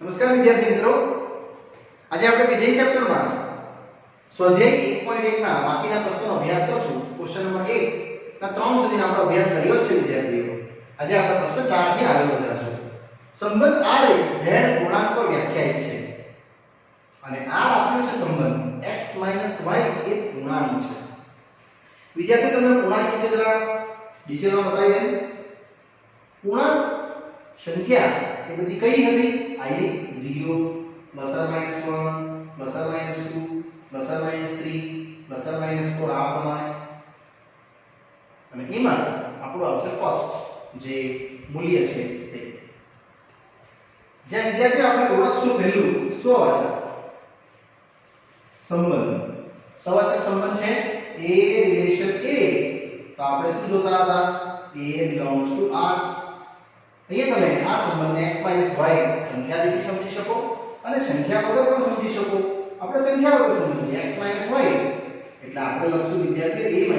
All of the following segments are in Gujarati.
નમસ્કાર વિદ્યાર્થી મિત્રો, આજે આપણે વિધેય ચેપ્ટરમાં સ્વાધ્યાય 1.1 ના બાકીના પ્રશ્નોનો અભ્યાસ કરશું. ક્વેશ્ચન નંબર 1 ના 3 સુધીનો આપણો અભ્યાસ કર્યો છે વિદ્યાર્થીઓ. આજે આપણે પ્રશ્ન 4 થી આગળ વધારશું. સંબંધ R એ z પૂર્ણાંક પર વ્યાખ્યાયિત છે અને R આપ્યો છે સંબંધ x y એ પૂર્ણાંક છે. વિદ્યાર્થીઓ તમને પૂર્ણાંક વિશે જરા ડિટેલમાં બતાવી દઉં. પૂર્ણાંક સંખ્યા એ બધી કઈ હતી? I 0 ± 1 ± 2 ± 3 ± 4 આ પ્રમાણે, અને એમાં આપણું આવશે ફર્સ્ટ જે મૂલ્ય છે તે. જ્યાં વિદ્યાર્થીઓ આપણે ઓળખશું પહેલું સ્વવાચક સંબંધ. સ્વવાચક સંબંધ છે A રિલેશન A, તો આપણે શું જોતા હતા? A belongs to R. અહીંયા તમે આ સંબંધને x y સંખ્યા તરીકે સમજી શકો અને સંખ્યા વગર પણ સમજી શકો. આપણે સંખ્યા વગર સમજીએ x y એટલે આપણે લખશું વિદ્યાર્થીઓ a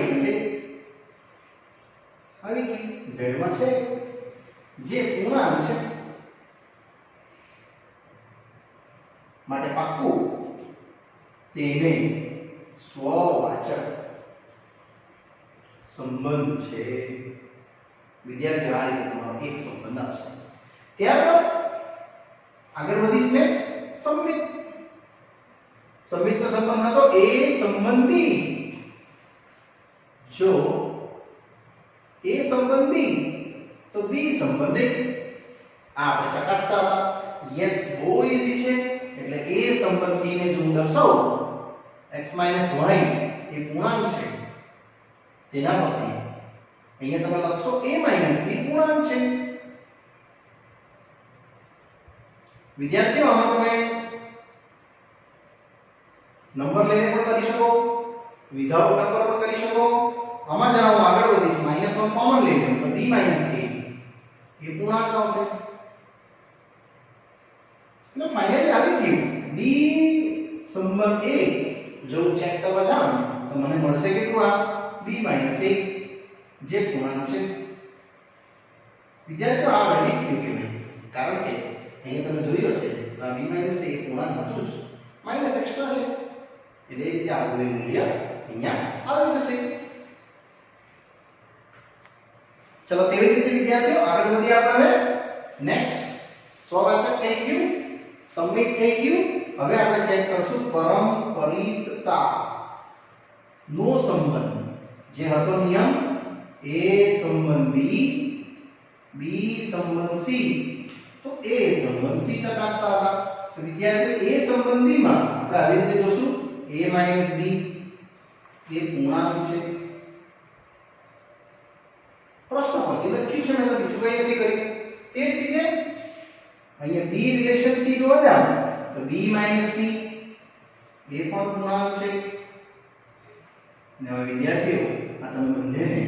આવી ગઈ z માં છે જે પૂર્ણાંક છે, માટે પાક્કું તેને સ્વવાચક સંબંધ છે. વિદ્યાર્થીઓ આ રીતે તમારો એક સંબંધ આવશે. ત્યારબાદ આગળ વધીશ ને સંમિત. સંમિતનો સંબંધ હતો A સંબંધી. જો A સંબંધી તો B સંબંધી. આ આપણે ચકાસતા હતા. યસ, બહુ ઈઝી છે. એટલે A સંબંધીને જો હું દર્શાવું x y એ પૂર્ણાંક છે તેના પરથી અહીંયા તમે લખશો a b પૂર્ણાંક છે. વિદ્યાર્થીઓ આમાં તમે નંબર લઈને પણ કરી શકો, વિધાઉટ નંબર પણ કરી શકો. આમાં જ હું આગળ વધીશ, -1 કોમન લઈ લઉં તો b a એ પૂર્ણાંક આવશે. એટલે ફાઇનલી આવી ગયું b સંબંધ a. જો હું ચેક કરવા જાઉં તો મને મળશે કેટલું? આ b a જે પૂર્ણાંક છે. વિદ્યાર્થીઓ આ વેલિડ થયું કે નહીં? કારણ કે અહીંયા તમે જોયું હશે તો આ b a એ પૂર્ણાંક હતું જ, માઈનસ એક્સ્ટ્રા છે એટલે ત્યાં આપણું મૂલ્ય અહીંયા આવી જશે. ચલો તેવી રીતે વિદ્યાર્થીઓ આગળ વધીએ આપણે. નેક્સ્ટ સ્વવાચક થઈ ગયું, સંમિત થઈ ગયું. હવે આપણે ચેક કરશું પરંપરિતતા નો સંબંધ. જે હતો નિયમ A સંબંધ B, B સંબંધ C, તો A સંબંધ C ચકાસતા હતા. તો વિદ્યાર્થીઓ A સંબંધીમાં આપણે આવી રીતે જોશું A - B એ પૂર્ણાંક છે. પ્રશ્ન પરથી લખ્યું છે, મેં બીજું કંઈ નથી કર્યું. તે જ રીતે અહીંયા B રિલેશન C જોવા જાવ તો B - C એ પણ પૂર્ણાંક છે. ને હવે વિદ્યાર્થીઓ આ તમે બંનેને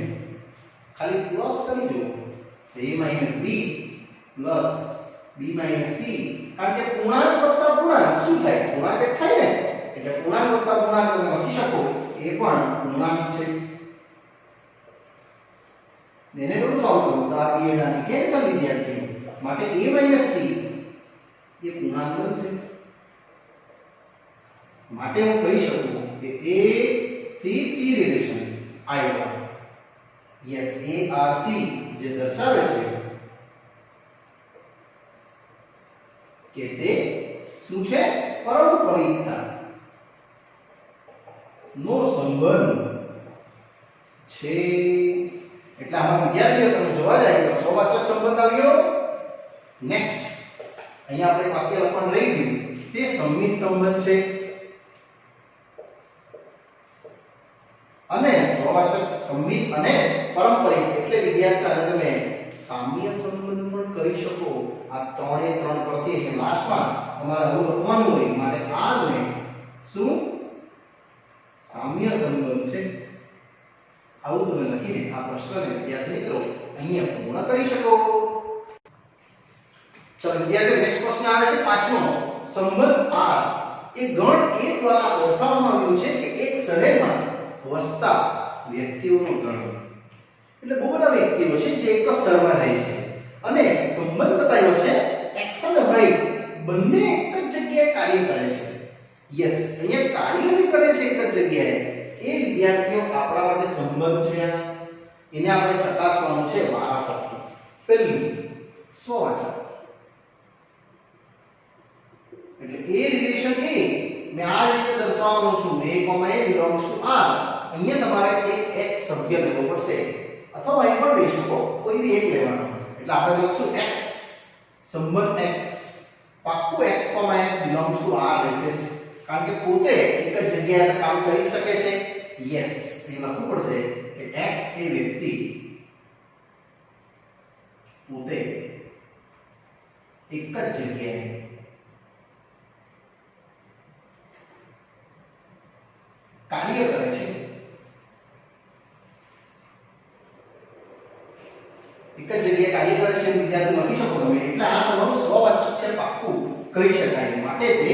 ખાલી પ્લસ કરી દો a - b plus b - c. કારણ કે પૂર્ણાંક વત્તા પૂર્ણાંક શું થાય? પૂર્ણાંક એક થાય ને, એટલે પૂર્ણાંક વત્તા પૂર્ણાંક તમે લખી શકો એ પણ પૂર્ણાંક છે. એને થોડું સોલ્વ કરો તો આ b ના કેન્સલ વિદ્યાર્થીઓ. માટે a - c એ પૂર્ણાંક બનશે. માટે હું કહી શકું કે a થી c રિલેશન આવ્યા. યસ, a r c જે દર્શાવે છે કે તે શું છે? પરંપરિતતા નો સંબંધ છે. એટલે આમાં વિદ્યાર્થીઓ તમે જોવા જાય તો સ્વવાચક સંબંધ આવ્યો. નેક્સ્ટ અહીંયા આપણે વાક્ય લખવાનું રહી ગયું, તે સંમિત સંબંધ છે. અને સ્વવાચક, સંમિત અને પરંપરિત એટલે વિદ્યાર્થીઓ તમે સામ્ય સંબંધ પણ કહી શકો. આ ત્રણે ત્રણ પરથી એટલે લાસ્ટમાં તમારે આવું લખવાનું હોય. માટે આ ને શું? સામ્ય સંબંધ છે. આવું તમે લખીને આ પ્રશ્નને વિદ્યાર્થી મિત્રો અહીંયા પૂર્ણ કરી શકો. ચલો વિદ્યાર્થીઓ નેક્સ્ટ પ્રશ્ન આવે છે પાંચમો. સંબંધ R એ ગણ A દ્વારા દર્શાવવામાં આવ્યું છે કે એક શહેરમાં વસતા વ્યક્તિઓનો ગણ. એટલે બહુ બધા વ્યક્તિઓ છે જે એક જ શહેરમાં રહે છે અને સંબંધ બતાવ્યો છે x અને y બંને એક જ જગ્યાએ કાર્ય કરે છે. યસ, અહીંયા કાર્ય જે કરે છે એક જ જગ્યાએ, એ વિદ્યાર્થીઓ આપણા માટે સંબંધ છે, એને આપણે ચકાસવાનું છે વારાફરતી. પહેલું સ્વવાચક, એટલે એ રિલેશન એ મેં આ રીતે દર્શાવવાનો છું, a, a belongs to r. અહીંયા તમારે એક સભ્ય લેવો પડશે અથવા y પણ લઈ શકો, કોઈ બી એક લેવાનો. એટલે આપણે લખશું x, સંબંધ x, પાક્કું x, x belongs to r રહેશે, કારણ કે પોતે એક જ જગ્યાએ કામ કરી શકે છે. યસ, એ લખવું પડશે કે x એ વ્યક્તિ પોતે એક જ જગ્યાએ કાર્ય કરે છે. એક જ જગ્યાએ કાર્ય કરે છે વિદ્યાર્થી લખી શકો તમે. એટલે આ તમારું સ્વવાચક છે, પાક્કું કહી શકાય, માટે તે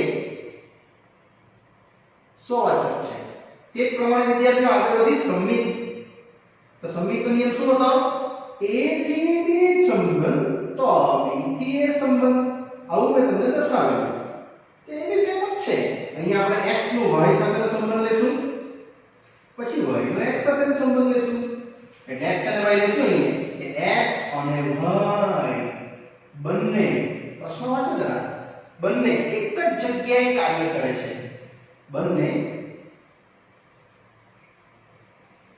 સ્વવાચક છે. તે પ્રમાણે વિદ્યાર્થીઓ આગળ વધી સંમિત. તો સંમિતનો નિયમ શું હતો? a થી b સંબંધ તો b થી a સંબંધ. આવું મેં તમને દર્શાવ્યું. તે એની સેમ જ છે. અહીંયા આપણે x નું y સાથેનો સંબંધ લેશું, પછી y નો x સાથેનો સંબંધ લેશું. એટલે x અને y લેશું અહીંયા કે x અને y બંને, પ્રશ્ન વાંચો જરા, બંને એક જ જગ્યાએ કાર્ય કરે છે. બંને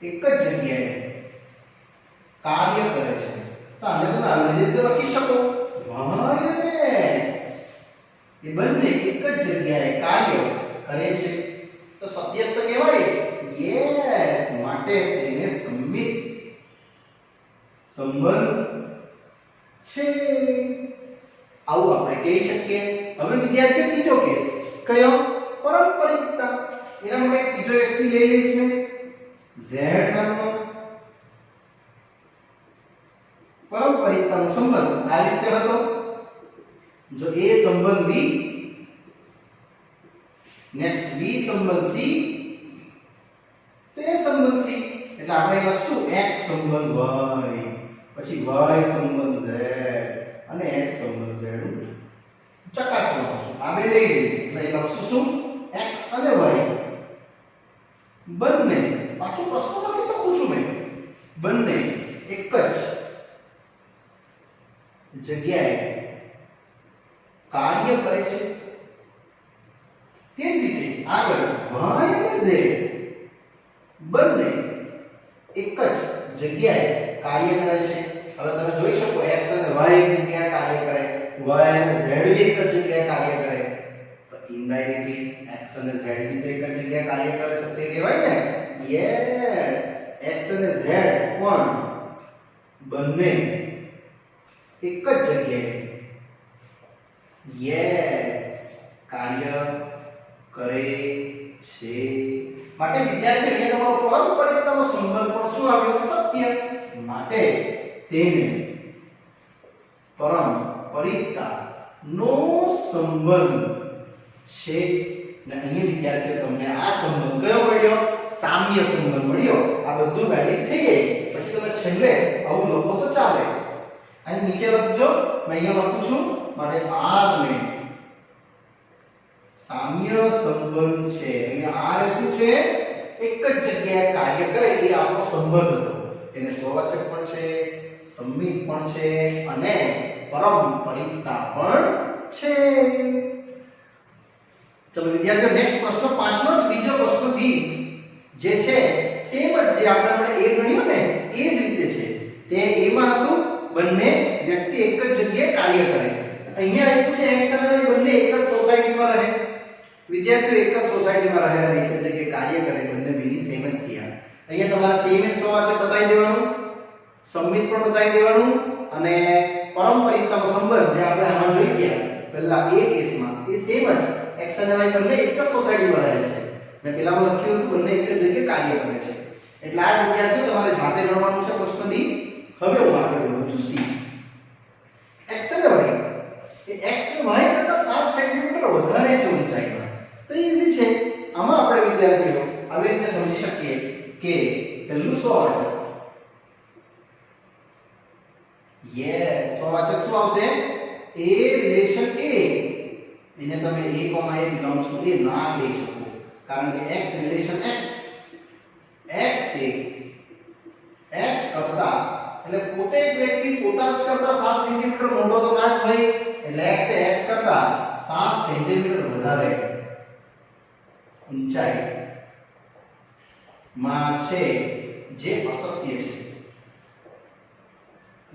એક જ જગ્યાએ કાર્ય કરે છે. તો આને તમે આવી રીતે લખી શકો, y અને x એ બંને એક જ જગ્યાએ કાર્ય કરે છે. તો સત્ય તો કહેવાય. યસ, માટે તેને સંમિત સંબંધ છે, આવું આપણે કહી શકીએ. હવે વિદ્યાર્થીઓ ત્રીજો કેસ કયો? પારંપરિકતા. એના માટે ત્રીજો વ્યક્તિ લઈ લઈશ મેં, z નામનો. પારંપરિકતાનો સંબંધ આ રીતે હતો. જો a સંબંધ b, નેક્સ્ટ b સંબંધ c, તો a સંબંધ c. એટલે આપણે લખશું x સંબંધ y, પછી y સંબંધ z અને x સંબંધ z. ચકાસવાનું છે, આ બે લઈ લઈશ. એટલે લખશું શું? x અને y બંને, પાછું પ્રશ્નમાં કેટલું પૂછું મેં, બંને એક જ જગ્યાએ કાર્ય કરે છે. તે જ રીતે આગળ y અને z બંને એક જ જગ્યાએ કાર્ય કરે છે. હવે તમે જોઈ શકો x અને y એક જગ્યાએ કાર્ય કરે, y અને z બી એક જ જગ્યાએ કાર્ય કરે, તો ઇનડાયરેક્ટલી x અને z બી તો એક જ જગ્યાએ કાર્ય કરે છે, તે કહેવાય ને. યસ, x અને z પણ બંને એક જ જગ્યાએ યસ કાર્ય કરે છે. માટે વિદ્યાર્થી અહીંયા તમારો પારંપરિકતાનો સંબંધ પણ શું આવ્યો? સત્ય. માટે તેને પારંપરિકતાનો સંબંધ છે. ને અહીં વિદ્યાર્થીઓ તમને આ સંબંધ કયો મળ્યો? સામ્ય સંબંધ મળ્યો. આ બધું વેલિડ થઈ ગઈ. પછી તમે છેલ્લે આવું લખો તો ચાલે. અને નીચે લખજો, મેં અહીંયા લખું છું, માટે r ને સામ્ય સંબંધ છે. અહીંયા r એ શું છે? એક જ જગ્યાએ કાર્ય કરે, એ આપણો સંબંધ હતો. એને સ્વવાચક પણ છે, સંમિત પણ છે અને પારંપરિકતા પણ છે. ચલો વિદ્યાર્થીઓ, નેક્સ્ટ પ્રશ્ન 5 નો બીજો પ્રશ્ન બી જે છે સેમ જ જે આપણે a ગણ્યું ને એ જ રીતે છે. તે a માં હતું બંને વ્યક્તિ એક જ જગ્યાએ કાર્ય કરે. અહીંયા આપ્યું છે x અને y બંને એક જ સોસાયટીમાં રહે. વિદ્યાર્થીઓ એક જ સોસાયટીમાં રહે અને એક જ જગ્યાએ કાર્ય કરે, બંને બીની સેમ જ થયા. અહીંયા તમારે સેમ જ સ્વવાચક બતાવી દેવાનું, સંમિત પણ બતાવી દેવાનું અને પારંપરિકતાનો સંબંધ જે આપણે આમાં જોઈ ગયા પહેલા એ કેસમાં એ સેમ જ x અને y બંને એક જ સોસાયટીમાં રહે છે. મેં પેલામાં લખ્યું હતું બંને એક જ જગ્યાએ કાર્ય કરે છે. એટલે આ વિદ્યાર્થીઓ તમારે જાતે ગણવાનું છે પ્રશ્ન બી. હવે હું આગળ વધું છું સી. x અને y એ x અને y કરતા 7 સેન્ટીમીટર વધારે છે ઊંચાઈમાં. તો ઈઝી છે. આમાં આપણે વિદ્યાર્થીઓ આવી રીતે સમજી શકીએ કે પહેલું સ્વવાચક યસ સ્વવાચક શું આવશે? a રિલેશન a એને તમે a, a belongs to a ના કહી શકો, કારણ કે x રિલેશન x એ x કરતા, એટલે પોતે એક વ્યક્તિ પોતા જ કરતા 7 સેન્ટીમીટર મોટો તો ના જ હોય, એટલે x એ x કરતા 7 સેન્ટીમીટર વધારે ઊંચાઈ માં છે, જે અસત્ય છે.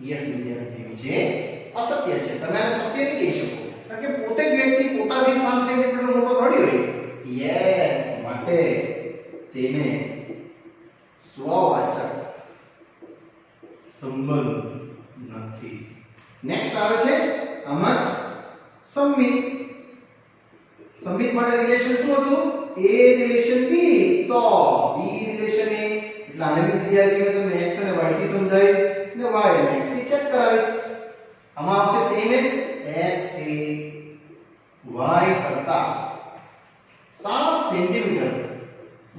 યસ વિદ્યાર્થીઓ, જે અસત્ય છે. તમે આને સત્ય નહીં કહી શકો, કારણ કે પોતે જ વ્યક્તિ પોતાથી 7 સેન્ટીમીટર મોટો થોડી હોય. યસ, માટે તેને સ્વવાચક સંબંધ નથી. નેક્સ્ટ આવે છે આમાં જ સંમિત. સંમિત માટે રિલેશન શું હતું? a રિલેશન b, તો b રિલેશન a, એટલે આને બી વિદ્યાર્થીઓ તમે x અને y થી સમજાવીશ ને y અને x થી ચેક કરાવીશ. આમાં આવશે સેમ જ, x એ y કરતા 7 સેન્ટીમીટર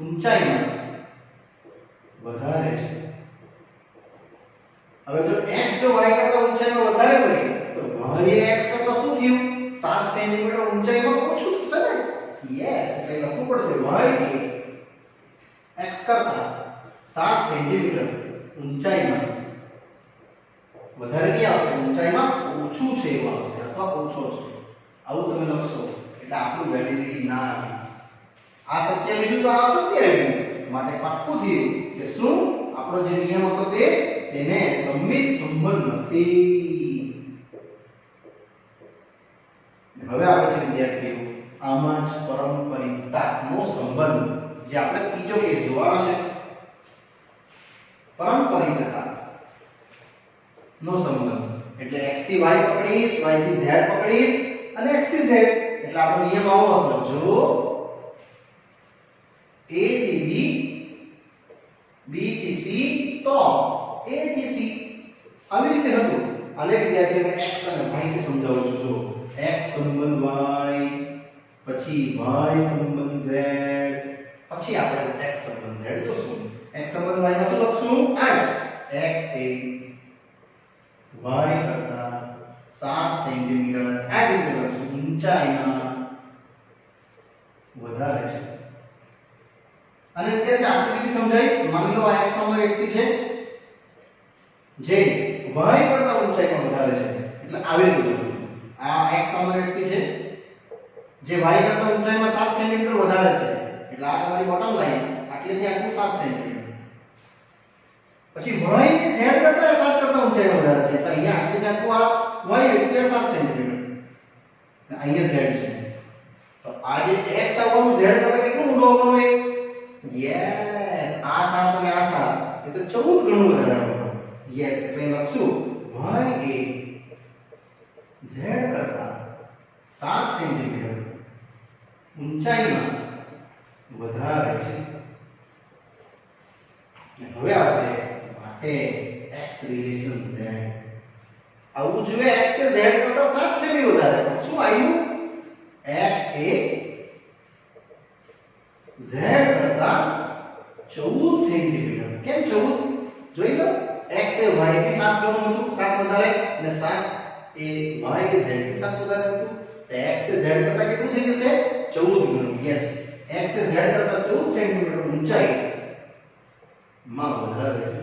ઊંચાઈમાં વધારે છે. હવે જો x જો y કરતા ઊંચાઈમાં વધારે હોય તો y એ x કરતા શું થયું? 7 સેન્ટીમીટર ઊંચાઈમાં ઓછું થશે ને? યસ, એટલે લખવું પડશે y એ x કરતા 7 સેન્ટીમીટર ઊંચાઈમાં વધારે નહીં આવશે, ઊંચાઈમાં ઓછું છે એવું આવશે, અથવા ઓછો છે, આવું તમે લખશો એટલે આપણું વેલિડિટી ના આવે. આ સત્ય લીધું તો આ અસત્ય આવ્યું, માટે પાક્કું થયું કે શું આપણો જે નિયમ હતો તેને સંમિત સંબંધ નથી. હવે આવે છે વિદ્યાર્થીઓ આમાં જ પરંપરિકતાનો સંબંધ, જે આપણે ત્રીજો કેસ જોવાનો છે. પરંપરિકતા નો સંબંધ એટલે x થી y પકડીશ, y થી z પકડીશ અને x થી z, એટલે આપણો નિયમ આવો હતો, જો a થી b, b થી c, તો a થી c, આવી રીતે હતું. આને વિદ્યાર્થીઓને x અને y થી સમજાવું છું. જો x સંબંધ y, પછી y સંબંધ z, પછી આપણે x સંબંધ z જોશું. x સંબંધ y માં શું લખશું? આ જ x એ y કરતા 7 સેન્ટીમીટર આ રીતે લખશું, ઊંચાઈમાં વધારે છે. અને વિદ્યાર્થી આકૃતિથી સમજાવીશ. માની લો આ x નામનો વ્યક્તિ છે જે y કરતા ઊંચાઈમાં વધારે છે, એટલે આવી રીતે લખું છું. આ x નામનો વ્યક્તિ છે જે y કરતા ઊંચાઈમાં 7 સેન્ટીમીટર વધારે છે, એટલે આ તમારી બોટમ લાઈન, આટલેથી આટલું 7 સેન્ટીમીટર. પછી y એ z કરતા 7 કરતા ઊંચાઈમાં વધારે છે, એટલે અહીંયા આટલેથી આટલું આ y વ્યક્તિ 7 સેન્ટીમીટર, અને અહીંયા z છે, તો આ જે x આવવાનું z કરતા કેટલું મોટું આવવાનું હોય? યસ, આ 7 અને આ 7 એ તો 14 ગણું વધારે આવવાનું. યસ, એટલે લખશું y એ z કરતા 7 સેન્ટીમીટર ઊંચાઈમાં વધારે છે. હવે આવશે માટે x રિલેશન z. આવું જોઈએ, x એ z કરતા 7 સેમી વધારે. શું આવ્યું? x એ z કરતા 14 સેન્ટીમીટર. કેમ 14? જોઈ લો, x એ y થી 7 ગણું હતું, 7 વધારે, અને 7 એ y એ z થી 7 વધારે હતું, તો x એ z કરતા કેટલું થઈ જશે? 14 ગણું. યસ, x એ z કરતા 14 સેન્ટીમીટર ઊંચાઈ માં વધારે છે.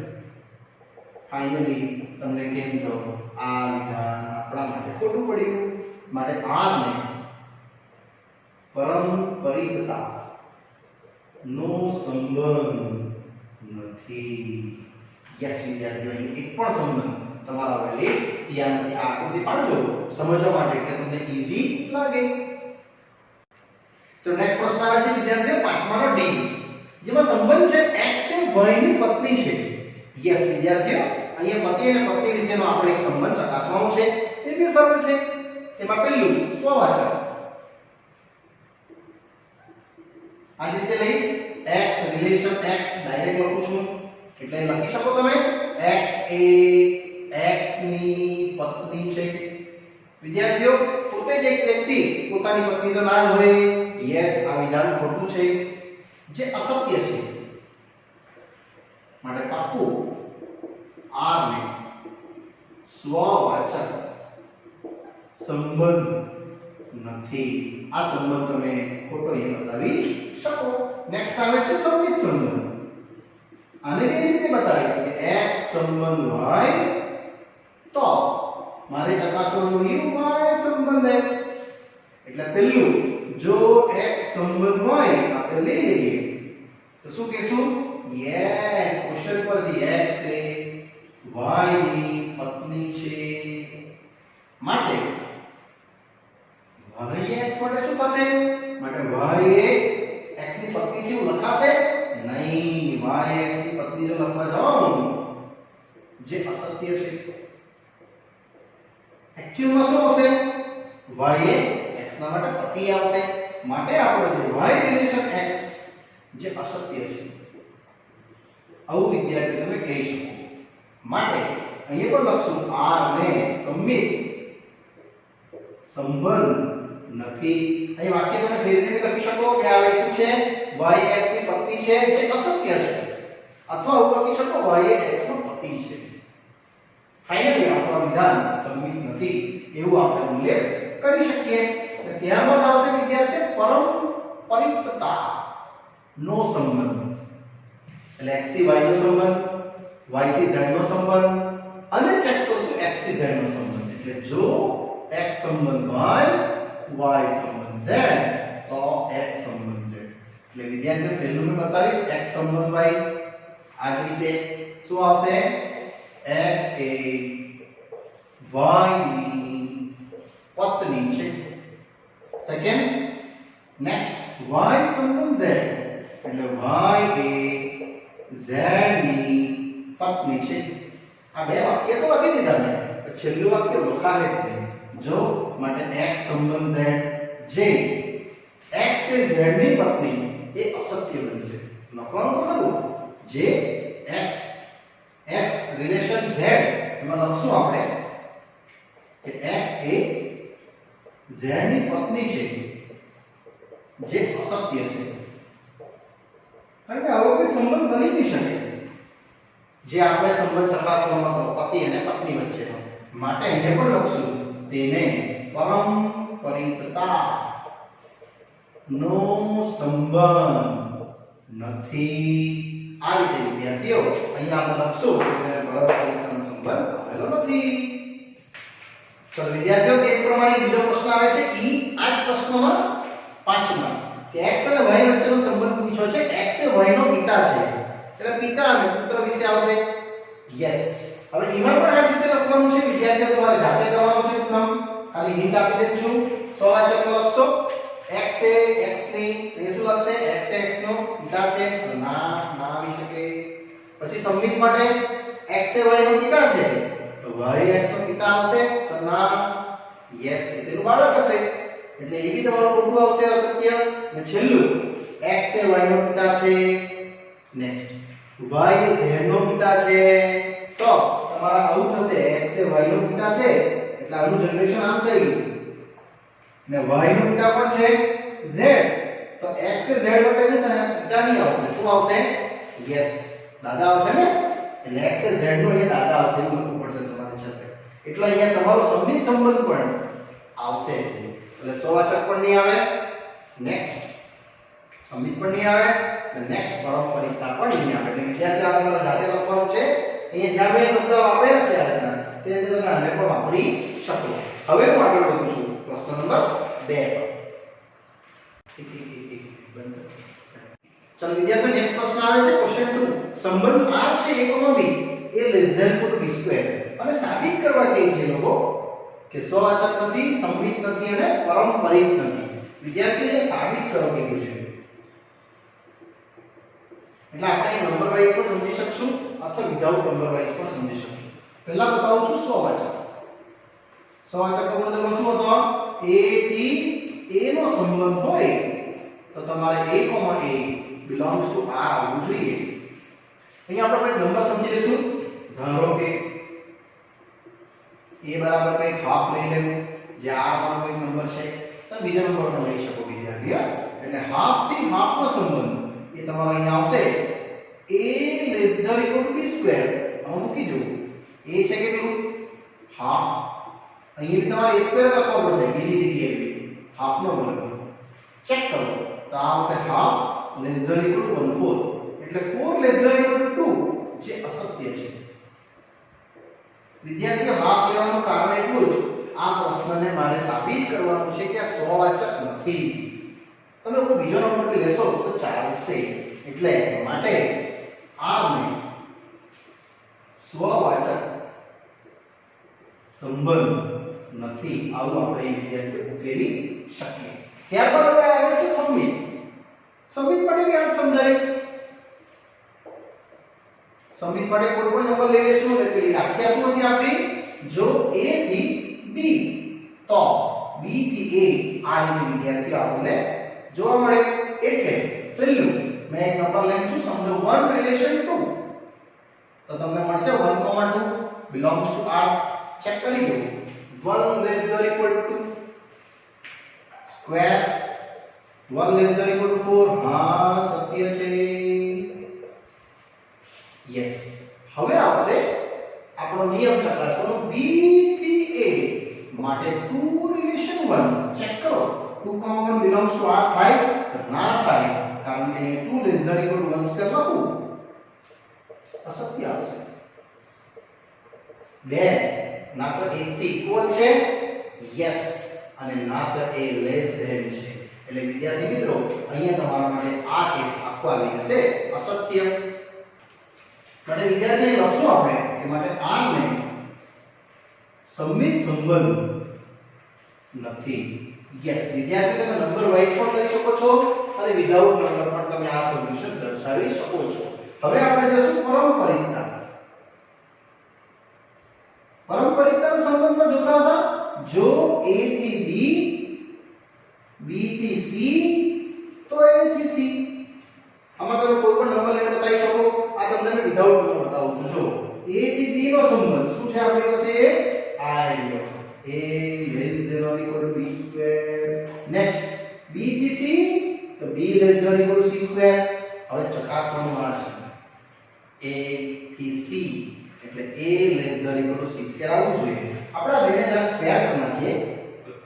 ફાઇનલી તમને કેમ તો આ વિધાન આપણા માટે ખોટું પડ્યું, માટે આ ને પરંપરિકતા નો સંબંધ નથી. યસ વિદ્યાર્થીઓ, અહીં એક પણ સંબંધ તમારા વેલી ત્યાં નથી. આ આકૃતિ પાડજો સમજવા માટે, એટલે તમને ઈઝી લાગે. તો નેક્સ્ટ પ્રશ્ન આવે છે વિદ્યાર્થીઓ પાંચમાનો ડી, જેમાં સંબંધ છે x એ y ની પત્ની છે. યસ વિદ્યાર્થીઓ, અહીંયા પતિ અને પત્ની વિશેનો આપણે એક સંબંધ ચકાસવાનો છે. તે બી સરળ છે. તેમાં પહેલું સ્વવાચક. આ રીતે લઈશ, x રિલેશન x ડાયરેક્ટ લખું છું, એટલે લખી શકો તમે x એ x ની પત્ની છે. વિદ્યાર્થીઓ, પોતે જ એક વ્યક્તિ પોતાની પત્ની તો ના જ હોય. યસ, આ વિધાન ખોટું છે, જે અસત્ય છે, માટે પાક્કું r ને સ્વવાચક સંબંધ નથી. આ સંબંધ તમે ખોટો અહીંયા બતાવી શકો. નેક્સ્ટ આવે છે સંમિત સંબંધ. આને કેવી રીતે બતાવીશ કે x સંબંધ y તો મારે ચકાસવાનું રહ્યું y સંબંધ x. એટલે પહેલું જો x સંબંધ y આપણે લઈ લઈએ તો શું કહેશું? યસ, ક્વેશ્ચન પરથી x એ y ની પત્ની છે માટે y x માટે શું થશે? માટે y એ x ની પત્ની છે એવું લખાશે નહીં. y x ની પત્ની જો લખવા જાઓ જે અસત્ય છે. એક્ચ્યુઅલમાં શું આવશે? y એ x ના માટે પતિ આવશે. માટે આપણો જે y રિલેશન x જે અસત્ય છે આવું વિદ્યાર્થી તમે કહી શકો. માટે અહીંયા પણ લખશું r ને સંમિત સંબંધ નથી. અહીં વાક્ય તમે ફેરવીને લખી શકો કે આ લખ્યું છે y x ની પત્ની છે જે અસત્ય છે, અથવા એવું લખી શકો y એ x નો પતિ છે. ફાઇનલી આપણો વિધાન સંમિત નથી એવું આપણે ઉલ્લેખ કરી શકીએ. ત્યારબાદ આવશે વિદ્યાર્થી પરંપરિતતા નો સંબંધ. એટલે x થી y નો સંબંધ, y થી z નો સંબંધ અને ચેક કરશું x થી z નો સંબંધ. એટલે જો x સંબંધ y સંબંધ z તો x સંબંધ z. એટલે વિદ્યાર્થીઓ પહેલું મેં બતાવીશ x સંબંધ y. આ જ રીતે શું આવશે? x એ y ની પત્ની છે. સેકન્ડ નેક્સ્ટ y સંબંધ z એટલે y એ z ની પત્ની છે. આ બે વાક્ય તો લખી દીધા મેં, છેલ્લું વાક્ય લખાશે જ નહીં. જો માટે x સંબંધ z જે x એ z ની પત્ની એ અસત્ય બનશે. લખવાનું તો ખરું જે x રિલેશન z એમાં લખશું આપણે કે x એ z ની પત્ની છે જે અસત્ય છે. કારણ કે આવો કોઈ સંબંધ બની નહીં શકે જે આપણે સંબંધ ચકાસવાનો હતો પતિ અને પત્ની વચ્ચેનો. માટે અહીંયા પણ લખશું તેને પરંપરિતતા નો સંબંધ નથી. આ રીતે વિદ્યાર્થીઓ અહીંયા આપણે લખશું કે પરંપરિતતાનો સંબંધ આવેલો નથી. ચલો વિદ્યાર્થીઓ તે પ્રમાણે બીજો પ્રશ્ન આવે છે ઈ આ જ પ્રશ્નમાં પાંચમા કે x અને y વચ્ચેનો સંબંધ પૂછ્યો છે. x એ y નો પિતા છે એટલે પિતા અને પુત્ર વિશે આવશે. યસ, હવે એમાં પણ આ રીતે લખવાનું છે વિદ્યાર્થીઓ, તમારે જાતે કરવાનું છે. ખાલી હિન્ટ આપી દઉં છું. સવાચકમાં લખશો x એ x ની એ શું લખશે? x એ x નો પિતા છે ના આવી શકે. પછી સંમિત માટે x એ y નો પિતા છે તો y x નો પિતા આવશે તો ના. યસ, એ તેનું બાળક હશે એટલે એ બી તમારું ખોટું આવશે, અસત્ય. અને છેલ્લું x એ y નો પિતા છે. નેક્સ્ટ y એ z નો પિતા છે તો તમારા આવું થશે x એ y નો પિતા છે એટલે આનું જનરેશન આમ થઈ ગયું. ને y નો પિતા પણ છે z તો x એ z માટેનું પિતા નહીં આવશે. શું આવશે? યસ, દાદા આવશે ને. એટલે x એ z નો અહીંયા દાદા આવશે એવું લખવું પડશે તમારે છતે. એટલે અહીંયા તમારો સંમિત સંબંધ પણ આવશે. એટલે સવાચક પણ નહીં આવે, નેક્સ્ટ સંમિત પણ નહીં આવે, અને નેક્સ્ટ પરંપરિતતા પણ નહીં આવે. એટલે વિદ્યાર્થી આ તમારે જાતે લખવાનું છે. અહીંયા જ્યાં બે શબ્દ આપ્યા છે આ રીતના તે રીતે તમે આને પણ વાપરી શકો. હવે હું આગળ વધું છું પ્રશ્ન નંબર 2 ચલો વિદ્યાર્થીઓ નેક્સ્ટ પ્રશ્ન આવે છે ક્વેશ્ચન 2. સંબંધ r છે a, b એ less than equal to b square અને સાબિત કરવા કહે છે લોકો કે સવાચક નથી, સંમિત નથી અને પરંપરિત નથી. વિદ્યાર્થીઓને સાબિત કરો કીધું છે. એટલે આપણે નંબર વાઇઝ પણ સમજી શકશું અથવા વિધાઉટ નંબર વાઇઝ પણ સમજી શકશું. પહેલા બતાવું છું સવાચક. સવાચકનો મતલબ શું હતો? a થી a નો સંબંધ હોય તો તમારે a, a belongs to r આવવું જોઈએ. અહીંયા આપણે કોઈ નંબર સમજી લઈશું. ધારો કે a બરાબર કંઈક હાફ લઈ લેવું, જે r માં કોઈ નંબર છે તો બીજો નંબર પણ લઈ શકો વિદ્યાર્થીઓ. એટલે હાફ થી હાફ નો સંબંધ એ તમારો અહીંયા આવશે a less than equal to b square. હવે મૂકી દો a છે કેટલું? હાફ. અહીં બી તમારે a સ્ક્વેર લખવો પડશે b ની જગ્યાએ. હાફ નો વર્ગ ચેક કરો તો આ આવશે half less than equal to 1/4 એટલે 4 લેસ ધેન ઇક્વલ ટુ 2 જે અસત્ય છે વિદ્યાર્થીઓ હાફ લેવાનું કારણ એટલું જ આ પ્રશ્નને મારે સાબિત કરવાનું છે કે આ સ્વવાચક નથી તમે કોઈ બીજો નંબર લેશો તો ચાલશે એટલે માટે r ને સ્વવાચક સંબંધ નથી આવું આપણે વિદ્યાર્થીઓ ઉકેલી શકીએ ત્યારબાદ હવે આવે છે સંમિત માટે બી આ સમજાવીશ સંમિત માટે કોઈ પણ નંબર લઈ લેશું એટલે પેલી વ્યાખ્યા શું હતી આપણી જો a થી b તો b થી a આ રીતે વિદ્યાર્થીઓ આપણને જોવા મળે એટલે પહેલું મેં એક નંબર લઉં છું સમજો 1 રિલેશન 2 તો તમને મળશે 1, 2 belongs to r ચેક કરી દો 1 less than or equal to square 1 less than or equal to 4 હા સત્ય છે યસ હવે આવશે આપણો નિયમ ચકાસવાનો b થી a માટે 2 રિલેશન 1 ચેક કરો 2, 1 belongs to r થાય તો ના થાય કારણ કે 2 less than or equal to 1 square લખું અસત્ય આવશે બે ના તો 1 થી ઇક્વલ છે યસ અને ના તો a લેસ ધેન છે એટલે વિદ્યાર્થી મિત્રો અહીંયા તમારા માટે આ કેસ આખો આવી જશે અસત્ય માટે વિદ્યાર્થી લખશું આપણે કે માટે r ને સંમિત સંબંધ નથી યસ વિદ્યાર્થી તમે નંબર વાઇઝ પણ કરી શકો છો અને વિધાઉટ નંબર પણ તમે આ સોલ્યુશન દર્શાવી શકો છો હવે આપણે જશું પારંપરિકતાના સંબંધમાં જોતા હતા જો a થી b b થી c તો a થી c આમાં તમે કોઈ પણ નંબર લઈને બતાવી શકો આ તમને મેં વિધાઉટ નંબર બતાવું છું જો a થી b નો સંબંધ શું છે આપણી પાસે a less than or equal to b square next b થી c તો b less than or equal to c square હવે ચકાસવાનું આવશે a થી c એટલે a less than or equal to c square આવવું જોઈએ આપણે આ બેને જરા સ્ક્વેર કરી નાખીએ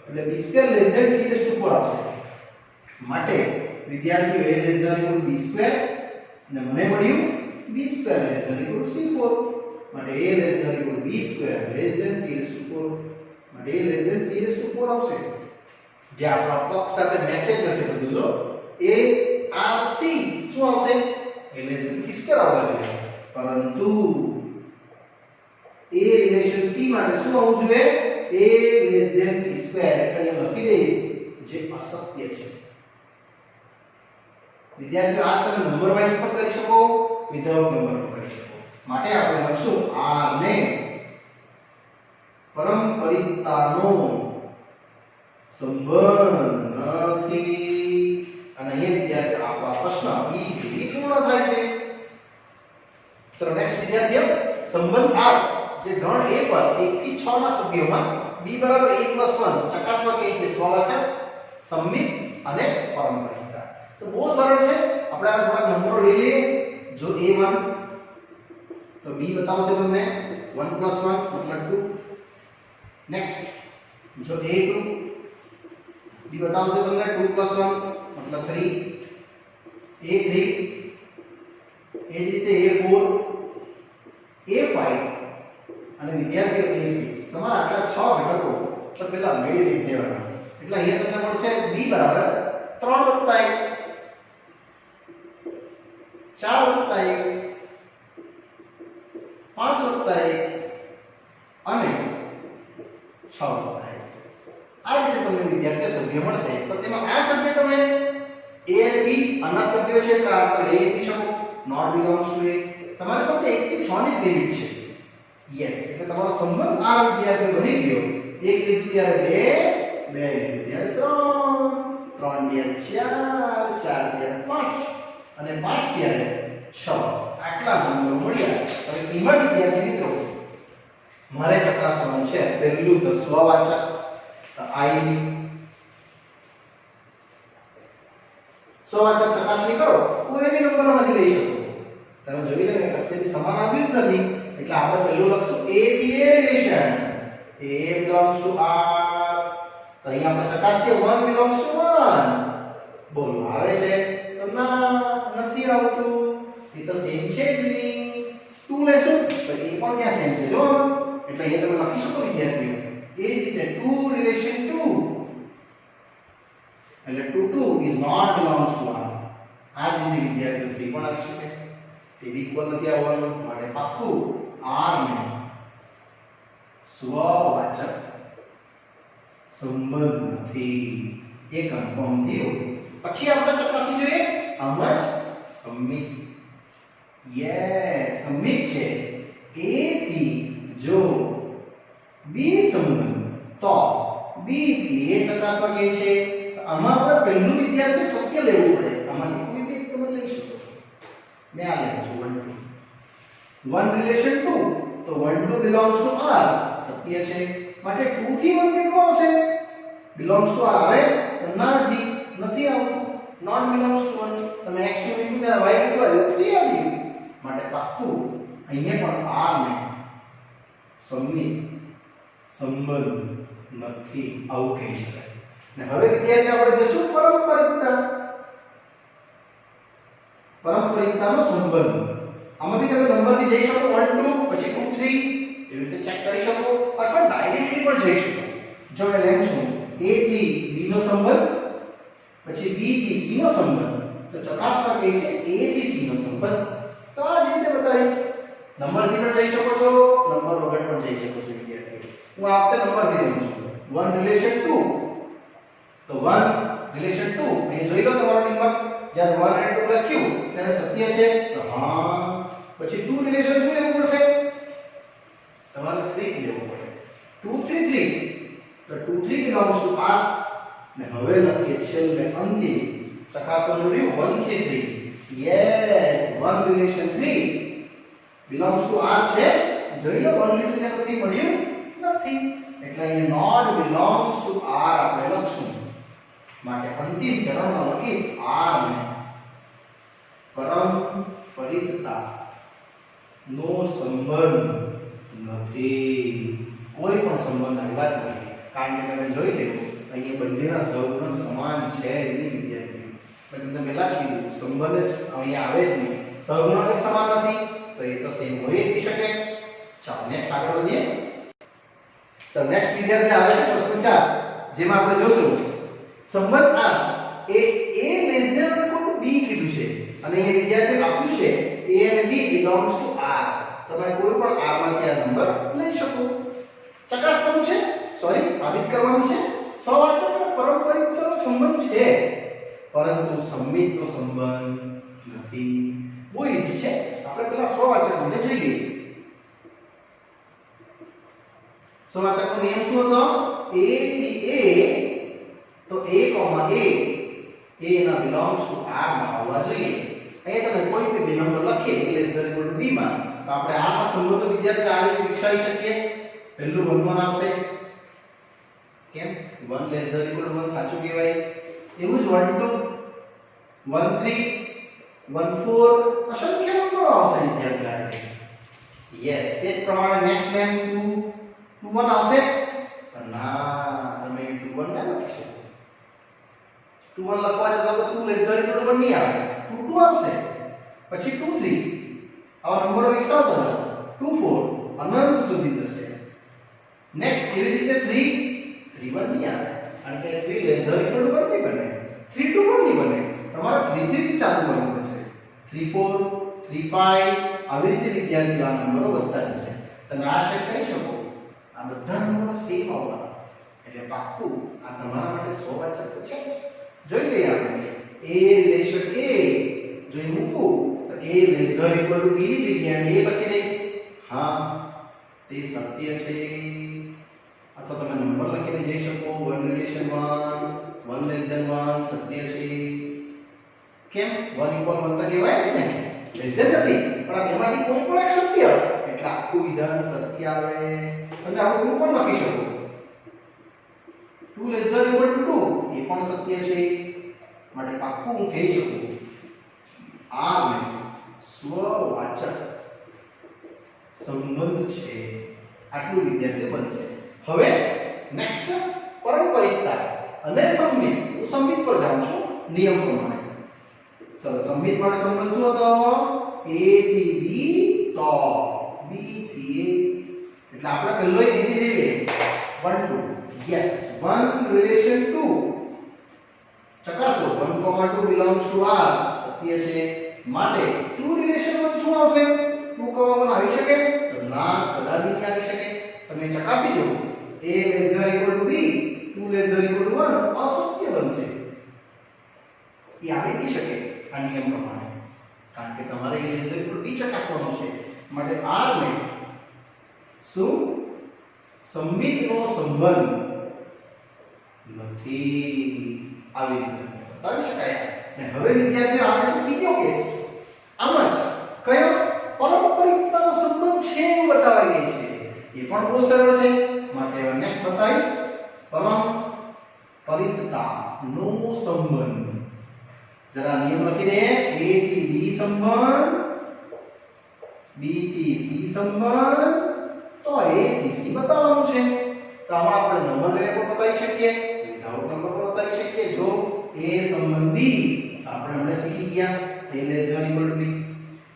એટલે b square less than c raised to 4 આવશે માટે વિદ્યાર્થીઓ a less than or equal to b square અને મને મળ્યું b square less than or equal to c4 માટે a less than or equal to b square less than c raised to 4 માટે a less than c raised to 4 આવશે જે આપણા પક્ષ સાથે મેચ જ નથી થતું જો a r c શું આવશે a less than c square આવવા જોઈએ પરંતુ a રિલેશન c માટે શું આવવું જોઈએ a less than c square એટલે અહીંયા લખી દઈશ જે અસત્ય છે વિદ્યાર્થીઓ આ તમે નંબર વાઇઝ પણ કરી શકો વિધાઉટ નંબર પણ કરી શકો માટે આપણે લખશું r ને પારંપરિકતાનો સંબંધ નથી અને અહીંયા વિદ્યાર્થીઓ આપણા પ્રશ્ન ઈઝીલી પૂર્ણ થાય છે ચલો નેક્સ્ટ વિદ્યાર્થીઓ સંબંધ r જે ગણ a પર 1 થી 6 ના સભ્યોમાં b બરાબર 1 + 1 ચકાસવા કે છે સ્વવાચક સંમિત અને પારંપરિકતા તો બહુ સરળ છે આપણે આ થોડા નંબરો લઈ લઈએ જો a1 તો b બતાવશે તમને 1 + 1 મતલબ 2 નેક્સ્ટ જો a2 b બતાવશે તમને 2 + 1 મતલબ 3 a3 એ જ રીતે a4 a5 અને વિદ્યાર્થીઓ a6 તમારા આટલા 6 ઘટકો તો પહેલા મેળવી દેવાના એટલે અહીંયા તમને મળશે b બરાબર 3 + 1 4 + 1 5 + 1 અને 6 + 1 આ રીતે તમને વિદ્યાર્થીઓ સભ્ય મળશે તો તેમાં આ સભ્ય તમે a અને b આના સભ્યો છે એટલે આ લઈ આપી શકો નોટ બિલોંગ્સ ટુ a તમારી પાસે 1 થી 6 ની લિમિટ છે યસ એટલે તમારો સંબંધ આ વિદ્યાર્થીઓ બની ગયો 1 લીધું ત્યારે 2 લીધું ત્યારે 3 3 ત્યારે 4 4 ત્યારે 5 અને 5 ત્યારે 6 આટલા નંબરો મળ્યા હવે એમાં વિદ્યાર્થી મિત્રો મારે ચકાસવાનું છે પહેલું તો સ્વવાચક I સ્વવાચક ચકાસણી કરો કોઈ બી નંબરમાંથી લઈ શકો તમે જોઈ લો કે કશેથી સમાન આવ્યું જ નથી એટલે આપણે પહેલું લખશું a થી a relation a belongs to r તો અહીંયા આપણે ચકાસીએ 1 belongs to 1. બોલો આવે છે તો ના નથી આવતું, એ તો સેમ છે જ નહીં. 2 લેશું તો એ પણ ક્યાં સેમ છે જો, એટલે અહીંયા તમે લખી શકો વિદ્યાર્થીઓ એ રીતે 2 રિલેશન 2 એટલે 2 is not belongs to 1. આ જ રીતે વિદ્યાર્થીઓ તે પણ આવી શકે, તે બી ઇક્વલ નથી આવવાનું, માટે પાક્કું r ને સ્વવાચક સંબંધ નથી એ કન્ફર્મ થયું. પછી આપણે ચકાસી જોઈએ how much સમિત. યસ સમિત છે. a થી જો b સંબંધ તો b થી a ચકાસવા કે છે. આમાં આપણે પહેલું વિદ્યાર્થી સત્ય લેવું પડે, આમાંથી કોઈ બે તમે લઈ શકો છો. મેં આ લઉં છું 1 2 1 રિલેશન 2 તો 1 2 belongs to r સત્ય છે, માટે 2 થી 1 કેટલું આવશે? belongs to r આવે તો નથી આવતું, not belongs to 1. તમે x2 મૂક્યું ત્યારે y કેટલું આવ્યું? 3 આવ્યું, માટે પાક્કું અહીંયા પણ r ને સમિત સંબંધ નથી આવું કહી શકાય. ને હવે વિદ્યાર્થી આપણે જશું પારંપરિકતાનો સંબંધ. આમાં બી તમે નંબરથી જઈ શકો 1 2 પછી 2 3 એવી રીતે ચેક કરી શકો, અથવા ડાયરેક્ટલી પણ જઈ શકો. જો મેં લેમ છું a થી b નો સંબંધ પછી b થી c નો સંબંધ, તો ચકાસવા કે છે a થી c નો સંબંધ. તો આ જ રીતે બતાવીશ. નંબરથી પણ જઈ શકો છો, નંબર વગર પણ જઈ શકો છો વિદ્યાર્થીઓ. હું આ વખતે નંબરથી લઉં છું 1 રિલેશન 2 તો 1 રિલેશન 2 અહીં જોઈ લો તમારો નંબર જ્યારે 1 અને 2 લખ્યું ત્યારે સત્ય છે તો હા. પછી 2 રિલેશન શું લેવું પડશે? તમારે 3 લેવું પડે. 2 3 3 તો 2 3 belongs to r. ને હવે લખીએ છેલ્લે અંતિમ ચકાસવાનું રહ્યું 1 થી 3. Yes 1 relation 3 belongs to r છે. જોઈ લો 1 લીધું ત્યાં સુધી મળ્યું નથી, એટલે અહીં not belongs to r આપણે લખશું. માટે અંતિમ ચરણમાં લખીશ r ને પારંપરિકતા નો સંબંધ નથી, કોઈ પણ સંબંધ આવ્યા જ નથી. કારણ કે તમે જોઈ લેવો અહીંયા બંનેના સહગુણક સમાન છે એની વિદ્યાર્થીઓ. મેં તમને પહેલા જ કીધું સંબંધ જ અહીંયા આવે જ નહીં, સહગુણક જ સમાન નથી તો એ તો સેમ હોય જ શકે. ચાલો નેક્સ્ટ આગળ વધીએ. તો નેક્સ્ટ વિદ્યાર્થી આવે છે પ્રશ્ન 4, જેમાં આપણે જોશું સંબંધ આ એ a less than or equal to b કીધું છે અને એ વિદ્યાર્થી આપ્યું છે a અને b belongs to r. તમે કોઈ પણ r માંથી આ નંબર લઈ શકો. ચકાસવાનું છે, સાબિત કરવાનું છે સહવાચક અને પારંપરિકતાનો સંબંધ છે, પરંતુ સમિતનો સંબંધ નથી. બહુ ઈઝી છે. આપણે પહેલા સહવાચક માટે જોઈએ. સહવાચકનો નિયમ શું હતો? a થી a તો a ના belongs to r માં આવવા જોઈએ. અહીંયા તમે કોઈ બે નંબર લખીએ a less than equal to b માં, તો આપણે આ માં સંબંધો વિદ્યાર્થી આ રીતે વિકસાવી શકીએ. પહેલું 1 1 આવશે. કેમ? 1 લેસ ધેન ઇક્વલ ટુ 1 સાચું કહેવાય. એવું જ 1 2 1 3 1 4 અસંખ્ય નંબરો આવશે વિદ્યાર્થી. યસ, તે જ પ્રમાણે નેક્સ્ટ મેમ 2 1 આવશે. ના, તમે 2 1 ના લખી શકો. 2 1 લખવા જશો તો 2 લેસ ધેન ઇક્વલ ટુ 1 નહીં આવે, 2 2 આવશે. પછી 2 3 આવા નંબરો વિકસાવતા જાઓ. 2 4 અનંત સુધી જશે. નેક્સ્ટ એવી રીતે 3 3 1 નહીં આવે, કારણ કે 3 લેસ ધેન ઇક્વલ ટુ 1 નહીં બને, 3 2 1 નહીં બને. તમારે 3 3 થી ચાલુ કરવું પડશે. 3 4 3 5 આવી રીતે વિદ્યાર્થીઓ આ નંબરો વધતા જશે. તમે આ ચેક કરી શકો, આ બધા નંબરો સેમ આવવાના, એટલે પાક્કું આ તમારા માટે સહવાચક તો છે જ. જોઈ લઈએ આપણે a રિલેશન a જો મૂકું તો a less than equal to b ની જગ્યાએ a લખી દઈશ. હા, તે સત્ય છે. અથવા તમે નંબર લખીને જઈ શકો 1 રિલેશન 1 લેસ ધેન 1 સત્ય છે. કેમ? 1 ઇક્વલ 1 તો કહેવાય જ ને, લેસ ધેન નથી, પણ આ બેમાંથી કોઈ પણ એક સત્ય, એટલે આખું વિધાન સત્ય આવે. અને આવું પણ લખી શકો 2 લેસ ધેન ઇક્વલ ટુ 2 એ પણ સત્ય છે. માટે પાક્કું હું કહી શકું આ ને સ્વવાચક સંબંધ છે. આટલું વિદ્યાર્થી બનશે. હવે નેક્સ્ટ પારંપરિકતા અને સંમિત. હું સંમિત પર જાઉં છું નિયમ પ્રમાણે. ચલો સંમિત માટે સંબંધ શું હતો? a થી b તો b થી a. એટલે આપણે પહેલો a થી લઈ લઈએ 1 2. Yes 1 relation 2. ચકાસો 1 2 belongs to R સત્ય છે. માટે 2 રિલેશન 1 શું આવશે? 2 1 આવી શકે? તો ના, કદાપી નહીં આવી શકે. તમે ચકાસી જુઓ a ≤ b 2 ≤ 1 અસત્ય બનશે. એ આવી નહીં શકે આ નિયમ પ્રમાણે, કારણ કે તમારે a ≤ b ચકાસવાનું છે. માટે R ને શું સંમિતનો સંબંધ નથી આવી રીતે બતાવી શકાય. ને હવે વિદ્યાર્થીઓ આવે છે બીજો કેસ. આમ જ કયો? પારંપરિકતાનો સંબંધ છે એવું બતાવાઈ ગઈ છે. એ પણ બહુ સરળ છે. માટે હવે નેક્સ્ટ બતાવીશ. પારંપરિકતાનો સંબંધ. જરા નિયમ લખી દે. a થી b સંબંધ, b થી c સંબંધ, તો a થી c બતાવવાનું છે. તો આમાં આપણે નંબર લઈને પણ બતાવી શકીએ, વિધાઉટ નંબર પણ બતાવી શકીએ. જો a સંબંધ b, આપણે હમણાં શીખી ગયા a ≤ b.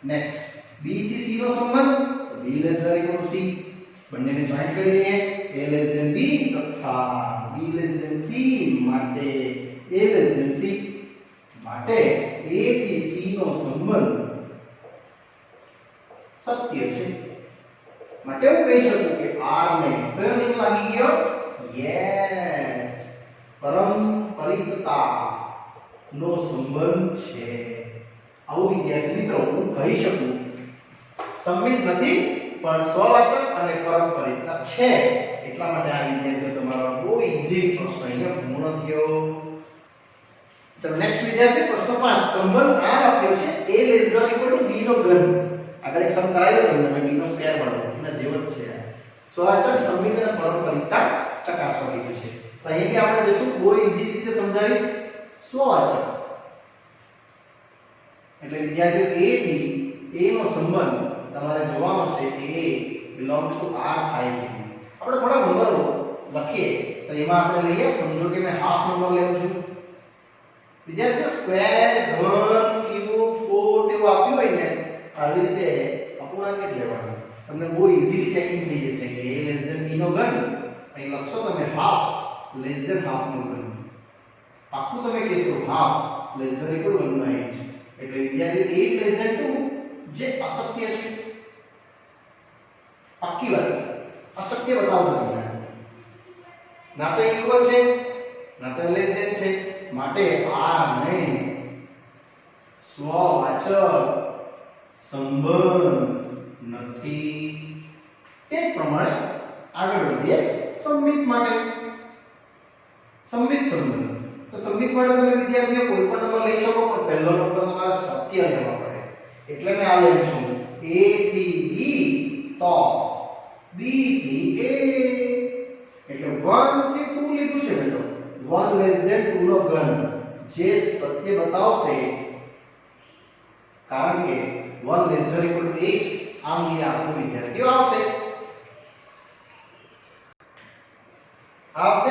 નેક્સ્ટ b થી c નો સંબંધ, તો b ≤ c. બંનેને જોઈન્ટ કરી દઈએ. a b તથા b c માટે a c. માટે a થી c નો સંબંધ સત્ય છે. માટે હું કહી શકું કે R ને કયો નિયમ લાગી ગયો? યસ, પારંપરિકતા નો સંબંધ છે. આવું વિદ્યાર્થી મિત્રો હું કહી શકું. સંમિત નથી પણ સ્વવાચક અને પારંપરિકતા છે. એટલા માટે આ વિદ્યાર્થીઓ તમારો બહુ ઈઝી પ્રશ્ન અહીંયા પૂર્ણ થયો. ચલો નેક્સ્ટ વિદ્યાર્થી પ્રશ્ન 5. સંબંધ R આપ્યો છે a ≤ b નો ઘન. આગળ એક સમ કરાવ્યો તમને b નો સ્ક્વેર મળ્યો, એના જેવો જ છે. સ્વવાચક, સંમિત અને પારંપરિકતા ચકાસવા કીધું છે. તો અહીંથી આપણે જોશું બહુ ઈઝી રીતે સમજાવીશ. સ્વવાચક એટલે વિદ્યાર્થીઓ a થી a નો સંબંધ તમારે જોવાનો છે. a belongs to R થાય છે. આપણે થોડા નંબરો લખીએ તો એમાં આપણે લઈએ. સમજો કે મેં હાફ નંબર લેવું છું. વિદ્યાર્થીઓ સ્ક્વેર, ઘન, ક્યુબ, ફોર તેવું આપ્યું હોય ને, આવી રીતે અપૂર્ણાંક જ લેવાનું. તમને બહુ ઈઝીલી ચેકિંગ થઈ જશે કે a b નો ઘન અહીં લખશો તમે હાફ હાફ નો ઘન. પાક્કું તમે કહેશો હાફ ≤ 1/8. એટલે વિદ્યાર્થી 8 2 જે અસત્ય છે. પાક્કી વાત, અસત્ય બતાવશે તમને. ના તો ઇક્વલ છે ના તો લેસ ધેન છે. માટે R ને સ્વવાચક સંબંધ નથી. તે પ્રમાણે આગળ વધીએ સંમિત માટે. સંમિત સંબંધ. તો સંમિત માટે તમે વિદ્યાર્થીઓ કોઈ પણ નંબર લઈ શકો, પણ પહેલો નંબર તમારે સત્ય લેવા પડે. એટલે મેં આ લઉં છું a થી b તો b થી a. એટલે 1 થી 2 લીધું છે બેટો. 1 2 નો ઘન જે સત્ય બતાવશે, કારણ કે 1 ≤ 8 આ મૂલ્ય આપણું વિદ્યાર્થીઓ આવશે. 1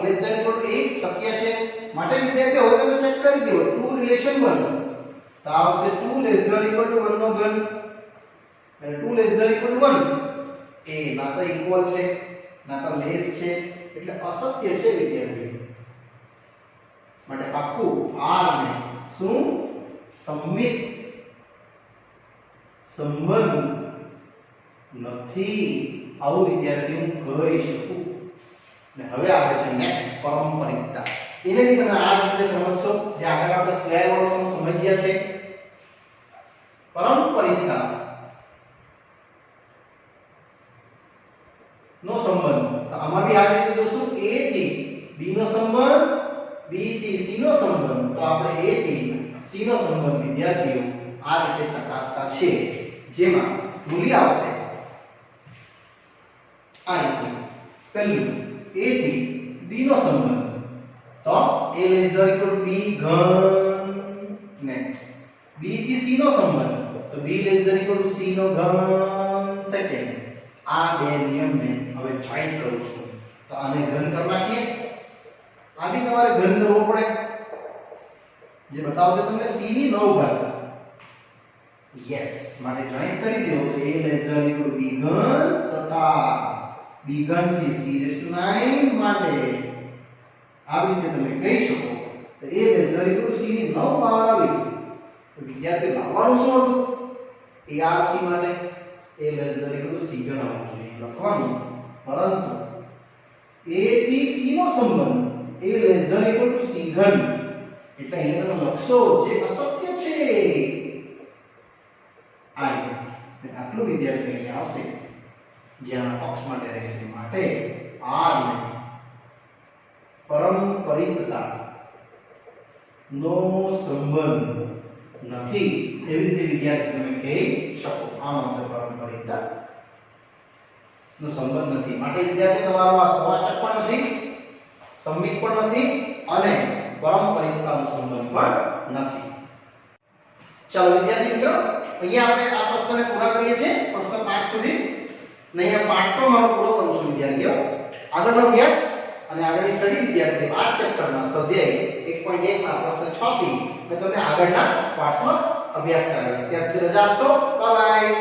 ≤ 8 સત્ય છે. માટે વિદ્યાર્થીઓ હવે તમે ચેક કરી દો 2 રિલેશન 1 તો આવશે 2 ≤ 1 નો ઘન. અને 2 ≤ 1 એ ના તો ઇક્વલ છે ના તો લેસ છે, એટલે અસત્ય છે વિદ્યાર્થીઓ. માટે પાક્કું R ને શું સંમિત સંબંધ નથી, આવું વિદ્યાર્થી હું કહી શકું. ને હવે આવે છે નેક્સ્ટ પારંપરિકતા. એને બી તમે આ રીતે સમજશો જે આગળ આપણે સ્ક્વેર વાળો સમ સમજ્યા છે. પારંપરિકતા નો સંબંધ તો આમાં બી આ રીતે જોશું. a થી b નો સંબંધ, b થી c નો સંબંધ. તો આપણે a થી c નો સંબંધ વિદ્યાર્થીઓ આ રીતે ચકાસતા છે, જેમાં મૂલ્ય આવશે આ રીતે. પહેલું a થી b નો સંબંધ તો a ≤ b ઘન. નેક્સ્ટ b થી c નો સંબંધ તો b ≤ c નો ઘન. સેકન્ડ આ બે નિયમને હવે જોઈન્ટ કરું છું. તો આને ઘન કરી નાખીએ. આ બી તમારે ઘન કરવો પડે, જે બતાવશે તમને c ની 9 ઘાત. યસ, માટે જોઈન્ટ કરી દો તો a = b ઘન તથા b ઘન થી c⁹ માટે આવી રીતે તમે કહી શકો તો a = c ની 9 પાવર આવી. તો વિદ્યાર્થી લાવવાનું શું હતું? arc માટે a = c ઘન આવવું જોઈએ લખવાનું, પરંતુ a થી c નો સંબંધ a = c ઘન એટલે અહીંયા તમે લખશો જે અશક્ય છે. આટલું વિદ્યાર્થી અહીંયા આવશે જ્યાં પક્ષમાં ડાયરેક્શન માટે r ને પરંપરિતતા નો સંબંધ નથી એવી રીતે વિદ્યાર્થી તમે કહી શકો. આમ આવશે પરંપરિતતા નો સંબંધ નથી. માટે વિદ્યાર્થી તમારો આ સવાચક પણ નથી, સંમિત પણ નથી અને પરંપરિતતાનો સંબંધ પણ નથી. ચાલો વિદ્યાર્થી મિત્રો, અહીંયા આપણે આ પ્રશ્નને પૂરા કરીએ છીએ, પ્રશ્ન 5 સુધી. ને અહીંયા 5 પણ મારો પૂરો કરું છું વિદ્યાર્થીઓ. આગળનો અભ્યાસ અને આગળની સ્ટડી વિદ્યાર્થીઓ આ ચેપ્ટરમાં સ્વાધ્યાય 1.1 ના પ્રશ્ન 6 થી મેં તમને આગળના પાઠમાં અભ્યાસ કરાવીશ. ત્યાં સુધી રજા આપશો. Bye bye.